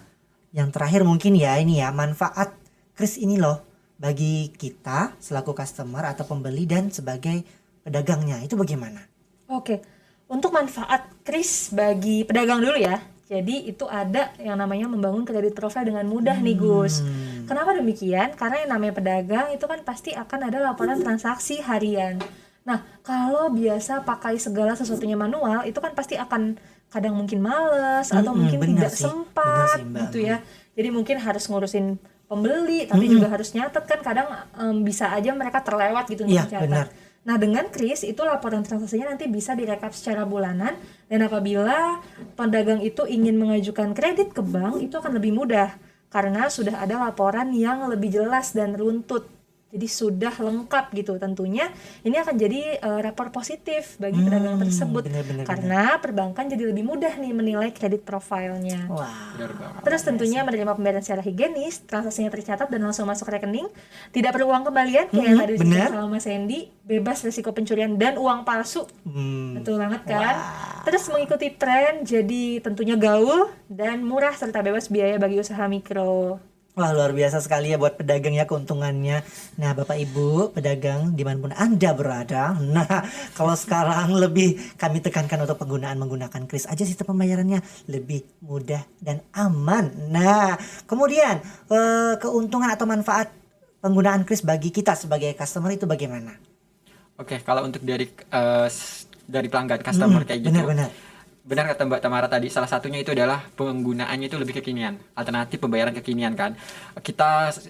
yang terakhir mungkin ya, ini ya, manfaat kris ini loh bagi kita selaku customer atau pembeli dan sebagai pedagangnya, itu bagaimana? Oke, untuk manfaat kris bagi pedagang dulu ya. Jadi itu ada yang namanya membangun kredit profile dengan mudah nih Gus. Kenapa demikian? Karena yang namanya pedagang itu kan pasti akan ada laporan transaksi harian. Nah, kalau biasa pakai segala sesuatunya manual, itu kan pasti akan kadang mungkin males atau mungkin tidak sempat gitu ya. Jadi mungkin harus ngurusin pembeli, tapi juga harus nyatet kan, kadang bisa aja mereka terlewat gitu nyatet. Nah, dengan kris itu laporan transaksinya nanti bisa direkap secara bulanan, dan apabila pedagang itu ingin mengajukan kredit ke bank itu akan lebih mudah karena sudah ada laporan yang lebih jelas dan runtut. Jadi sudah lengkap gitu. Tentunya ini akan jadi rapor positif bagi pedagang tersebut, karena perbankan jadi lebih mudah nih menilai kredit profilnya. Terus tentunya menerima pembayaran secara higienis, transaksinya tercatat dan langsung masuk rekening, tidak perlu uang kembalian kayak yang tadi disebut sama Mas Sandy, bebas risiko pencurian dan uang palsu. Betul banget kan? Terus mengikuti tren, jadi tentunya gaul dan murah serta bebas biaya bagi usaha mikro. Wah, luar biasa sekali ya buat pedagang ya keuntungannya. Nah, Bapak Ibu pedagang dimanapun Anda berada, nah kalau sekarang lebih kami tekankan untuk menggunakan kris aja, sistem pembayarannya lebih mudah dan aman. Nah, kemudian keuntungan atau manfaat penggunaan kris bagi kita sebagai customer itu bagaimana? Oke, kalau untuk dari pelanggan customer kayak gitu, benar kata Mbak Tamara tadi, salah satunya itu adalah penggunaannya itu lebih kekinian, alternatif pembayaran kekinian kan.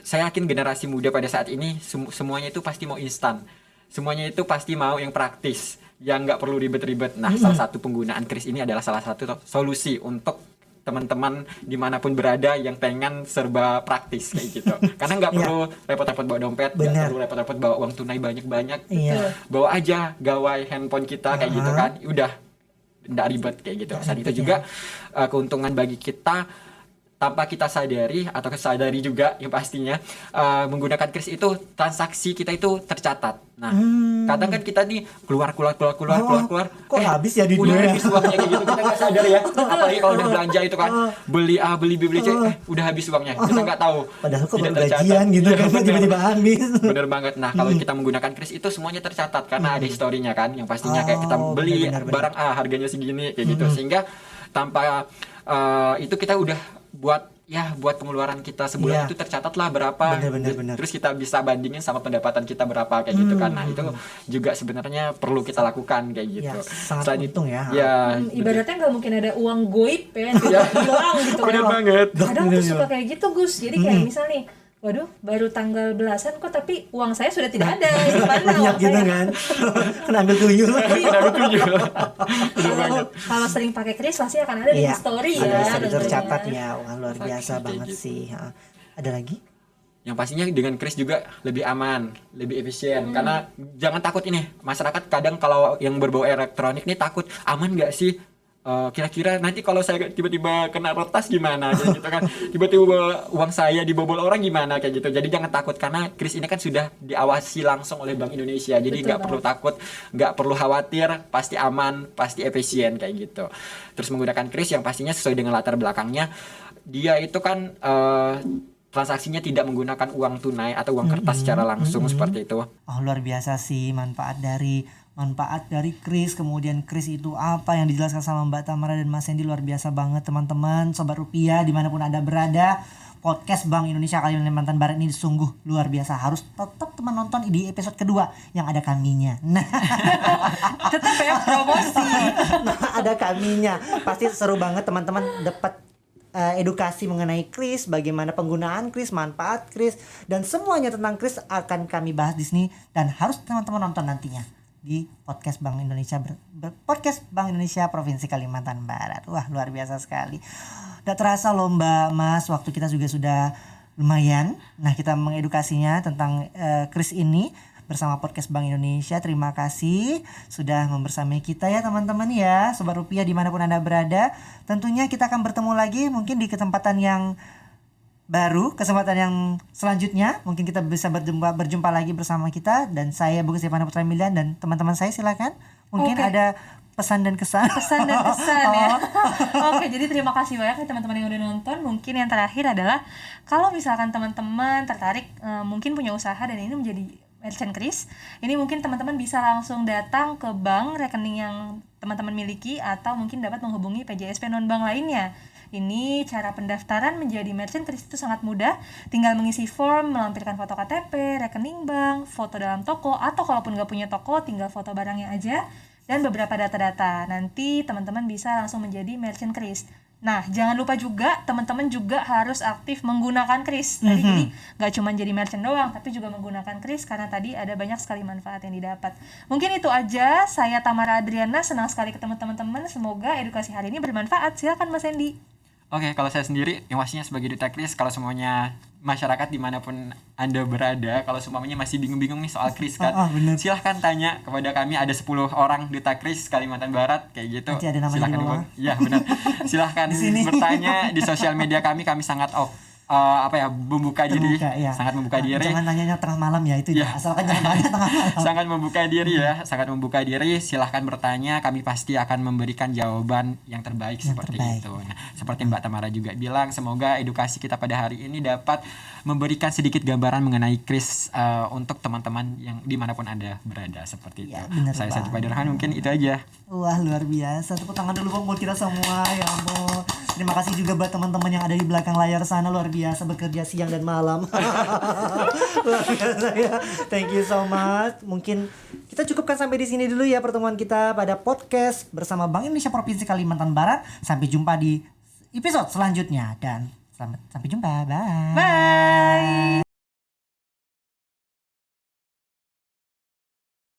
Saya yakin generasi muda pada saat ini semuanya itu pasti mau instan, semuanya itu pasti mau yang praktis, yang nggak perlu ribet-ribet. Nah, salah satu penggunaan kris ini adalah salah satu solusi untuk teman-teman dimanapun berada yang pengen serba praktis kayak gitu. Karena nggak perlu repot-repot bawa dompet, nggak perlu repot-repot bawa uang tunai banyak-banyak. Bawa aja gawai handphone kita kayak gitu kan, udah nggak ribet kayak gitu. Saat itu juga keuntungan bagi kita tanpa kita sadari atau kesadari juga yang pastinya menggunakan kris itu transaksi kita itu tercatat. Nah, kadang kan kita nih keluar kok habis ya di udah dunia habis uangnya kayak gitu, kita nggak sadar ya. Apalagi kalau udah belanja itu kan beli A beli B beli C, udah habis uangnya, kita nggak tahu. Padahal kok baru gajian gitu kan tiba-tiba habis. Bener banget. Nah, kalau kita menggunakan kris itu semuanya tercatat karena ada historinya kan, yang pastinya kayak kita beli barang A harganya segini kayak gitu, sehingga tanpa itu kita udah buat pengeluaran kita sebulan itu tercatat lah berapa. Bener. Terus kita bisa bandingin sama pendapatan kita berapa kayak gitu kan. Nah, itu juga sebenarnya perlu kita lakukan kayak gitu. Sangat untung ya. Ibaratnya nggak mungkin ada uang goib ya hilang gitu. Bener banget. Kadang tuh suka kayak gitu Gus. Jadi kayak misal nih, waduh baru tanggal belasan kok tapi uang saya sudah tidak ada. Banyak gitu kan. Kena ambil tuyul. Kalau sering pakai kris pasti akan ada di history ya. Ada tercatat ya. Wah, luar biasa banget sih. Ada lagi? Yang pastinya dengan kris juga lebih aman, lebih efisien. Karena jangan takut ini, masyarakat kadang kalau yang berbau elektronik nih takut, aman nggak sih? Kira-kira nanti kalau saya tiba-tiba kena retas gimana kayak gitu kan, tiba-tiba uang saya dibobol orang gimana kayak gitu. Jadi jangan takut karena kris ini kan sudah diawasi langsung oleh Bank Indonesia, jadi nggak perlu takut, nggak perlu khawatir, pasti aman, pasti efisien kayak gitu. Terus menggunakan kris yang pastinya sesuai dengan latar belakangnya, dia itu kan transaksinya tidak menggunakan uang tunai atau uang kertas secara langsung seperti itu. Luar biasa sih manfaat dari kris. Kemudian kris itu apa yang dijelaskan sama Mbak Tamara dan Mas Hendy, luar biasa banget teman-teman Sobat Rupiah dimanapun Anda berada. Podcast Bank Indonesia Kalimantan Barat ini sungguh luar biasa. Harus tetap teman nonton di episode kedua yang ada kaminya. Nah, tetap ya promosi. Ada kaminya. Pasti seru banget teman-teman dapat edukasi mengenai kris, bagaimana penggunaan kris, manfaat kris, dan semuanya tentang kris akan kami bahas di sini dan harus teman-teman nonton nantinya di podcast Bank Indonesia podcast Bank Indonesia Provinsi Kalimantan Barat. Wah, luar biasa sekali. Udah terasa loh Mbak Mas, waktu kita juga sudah lumayan. Nah, kita mengedukasinya tentang kris ini bersama podcast Bank Indonesia. Terima kasih sudah membersamai kita ya teman-teman ya, Sobat Rupiah dimanapun Anda berada. Tentunya kita akan bertemu lagi mungkin di kesempatan yang baru, kesempatan yang selanjutnya. Mungkin kita bisa berjumpa lagi bersama kita. Dan saya Bukus Devana Putra Milian dan teman-teman saya silakan. Mungkin ada pesan dan kesan ya. Oke, jadi terima kasih banyak ya teman-teman yang udah nonton. Mungkin yang terakhir adalah kalau misalkan teman-teman tertarik mungkin punya usaha dan ini menjadi merchant kris, ini mungkin teman-teman bisa langsung datang ke bank rekening yang teman-teman miliki atau mungkin dapat menghubungi PJSP non-bank lainnya. Ini cara pendaftaran menjadi merchant kris itu sangat mudah, tinggal mengisi form, melampirkan foto KTP, rekening bank, foto dalam toko, atau kalaupun nggak punya toko tinggal foto barangnya aja dan beberapa data-data. Nanti teman-teman bisa langsung menjadi merchant kris. Nah, jangan lupa juga teman-teman juga harus aktif menggunakan kris. Tadi jadi nggak cuma jadi merchant doang, tapi juga menggunakan kris karena tadi ada banyak sekali manfaat yang didapat. Mungkin itu aja. Saya Tamara Adriana, senang sekali ketemu teman-teman. Semoga edukasi hari ini bermanfaat. Silakan Mas Hendy. Oke, kalau saya sendiri yang pastinya sebagai duta kris, kalau semuanya masyarakat dimanapun Anda berada, kalau semuanya masih bingung-bingung nih soal kris kan, silahkan tanya kepada kami, ada 10 orang duta kris Kalimantan Barat kayak gitu. Nanti ada namanya silahkan ya benar. Silahkan bertanya di sosial media kami sangat membuka diri, sangat membuka diri. Jangan tanyanya tengah malam ya itu ya. Asalkan jangan tanya tengah malam. sangat membuka diri. Silahkan bertanya, kami pasti akan memberikan jawaban yang terbaik seperti itu. Nah, seperti Mbak Tamara juga bilang, semoga edukasi kita pada hari ini dapat memberikan sedikit gambaran mengenai kris untuk teman-teman yang dimanapun Anda berada seperti itu. Saya Santi Padirhan, mungkin itu aja. Wah, luar biasa. Tepuk tangan dulu buat kita semua. Ya ampun. Terima kasih juga buat teman-teman yang ada di belakang layar sana, luar biasa. biasa bekerja siang dan malam. Luar biasa ya. Thank you so much. Mungkin kita cukupkan sampai di sini dulu ya pertemuan kita pada podcast bersama Bank Indonesia Provinsi Kalimantan Barat. Sampai jumpa di episode selanjutnya dan sampai jumpa. Bye. Bye.